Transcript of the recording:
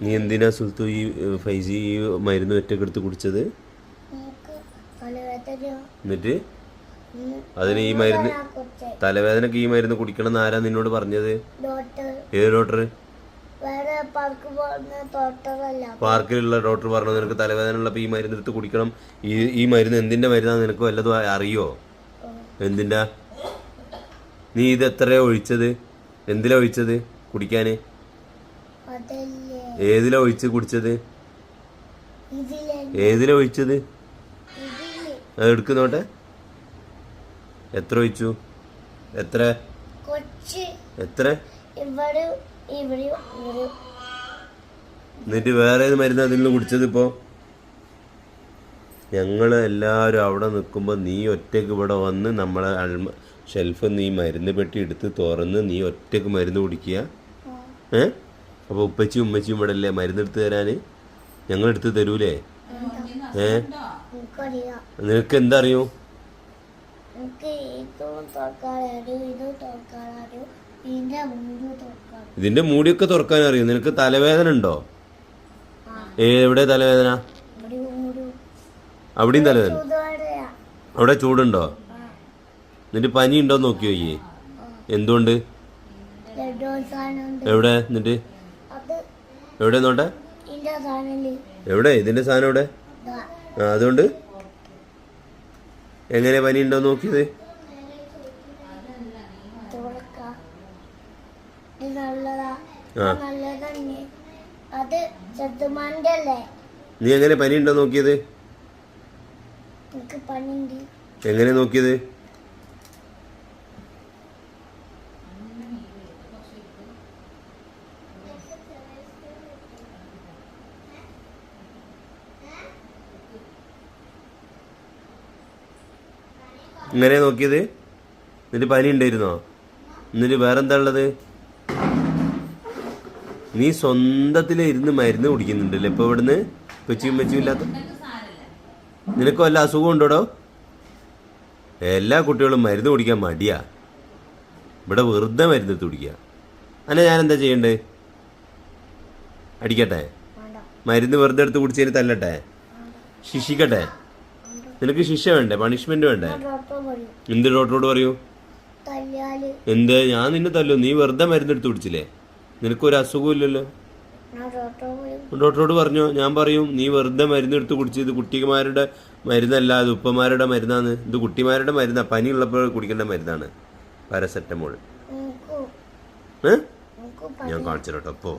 നീ എന്തിനാ സുൽത്തു ഈ ഫൈസി ഈ മരുന്ന് ഒറ്റക്ക് എടുത്ത് കുടിച്ചത്? എന്നിട്ട് അതിന് ഈ മരുന്ന് തലവേദനക്ക് ഈ മരുന്ന് കുടിക്കണം എന്ന് ആരാ നിന്നോട് പറഞ്ഞത്? ഏത് ഡോക്ടർ? പാർക്കിലുള്ള ഡോക്ടർ പറഞ്ഞു നിനക്ക് തലവേദന ഉള്ളപ്പോൾ ഈ മരുന്ന് എടുത്ത് കുടിക്കണം. ഈ മരുന്ന് എന്തിന്റെ മരുന്നാന്ന് നിനക്ക് വല്ലതും അറിയോ? എന്തിന്റെ? നീ ഇത് എത്രയാ ഒഴിച്ചത്? എന്തിലാ ഒഴിച്ചത് കുടിക്കാന്? ഏതിലാ ഒഴിച്ച് കുടിച്ചത്? ഏതിലാ ഒഴിച്ചത്? അത് എടുക്കുന്നോട്ടെ. എത്ര ഒഴിച്ചു? എത്ര? എന്നിട്ട് വേറെ ഏത് മരുന്ന് അതിൽ നിന്ന് കുടിച്ചത്? ഇപ്പോ ഞങ്ങള് എല്ലാവരും അവിടെ നിൽക്കുമ്പോൾ നീ ഒറ്റയ്ക്ക് ഇവിടെ വന്ന് നമ്മളെ ഷെൽഫ് നീ മരുന്ന് പെട്ടി എടുത്ത് തുറന്ന് നീ ഒറ്റയ്ക്ക് മരുന്ന് കുടിക്കുക. അപ്പോൾ ഉപ്പച്ചിയും ഉമ്മച്ചിയും ഇവിടെ അല്ലേ മരുന്ന് എടുത്ത് തരാന്? ഞങ്ങൾ എടുത്ത് തരൂലേ? നിനക്ക് എന്താ അറിയോ? ഇതിന്റെ മൂടിയൊക്കെ തുറക്കാൻ അറിയോ? നിനക്ക് തലവേദന ഉണ്ടോ? എവിടെ തലവേദന? അവിടെയും തലവേദന? അവിടെ ചൂടുണ്ടോ? എന്നിട്ട് പനി ഉണ്ടോ നോക്കി നോക്കിയേ. എന്തുകൊണ്ട്? എവിടെ? എന്നിട്ട് എവിടെ നോട്ടെ? എവിടെ ഇതിന്റെ സാധനം? എവിടെ? അതുകൊണ്ട് എങ്ങനെ പനി ഉണ്ടോ നോക്കിയത്? നീ എങ്ങനെ പനി ഉണ്ടോ നോക്കിയത്? എങ്ങനെ നോക്കിയത്? ഇങ്ങനെ നോക്കിയത്? എന്നിട്ട് പനി ഉണ്ടായിരുന്നോ? എന്നിട്ട് വേറെന്താ ഉള്ളത്? നീ സ്വന്തത്തില് ഇരുന്ന് മരുന്ന് കുടിക്കുന്നുണ്ടല്ലേ ഇപ്പൊ ഇവിടുന്ന്? പെച്ചിയും മെച്ചിയും ഇല്ലാത്ത നിനക്ക് വല്ല അസുഖം ഉണ്ടോടോ? എല്ലാ കുട്ടികളും മരുന്ന് കുടിക്കാൻ മടിയാ. ഇവിടെ വെറുതെ മരുന്ന് എടുത്ത് കുടിക്കുക. അല്ല ഞാനെന്താ ചെയ്യണ്ടേ? അടിക്കട്ടെ? മരുന്ന് വെറുതെ എടുത്ത് കുടിച്ചതിന് തല്ലട്ടെ? ശിക്ഷിക്കട്ടെ? നിനക്ക് ശിക്ഷ വേണ്ടേ? പണിഷ്മെന്റ് വേണ്ടേ? എന്ത് ഡോക്ടറോട് പറയൂ? എന്ത്? ഞാൻ നിന്നെ തല്ലു? നീ വെറുതെ മരുന്ന് എടുത്ത് കുടിച്ചില്ലേ? നിനക്കൊരു അസുഖം ഇല്ലല്ലോ. ഡോക്ടറോട് പറഞ്ഞോ? ഞാൻ പറയും നീ വെറുതെ മരുന്ന് എടുത്ത് കുടിച്ചത് കുട്ടിമാരുടെ മരുന്നല്ല, അത് ഉപ്പമാരുടെ മരുന്നാണ്. ഇത് കുട്ടിമാരുടെ മരുന്നാ. പനി ഉള്ളപ്പോൾ കുടിക്കേണ്ട മരുന്നാണ് പാരസെറ്റമോൾ. ഞാൻ കാണിച്ചു കേട്ടോ. അപ്പോ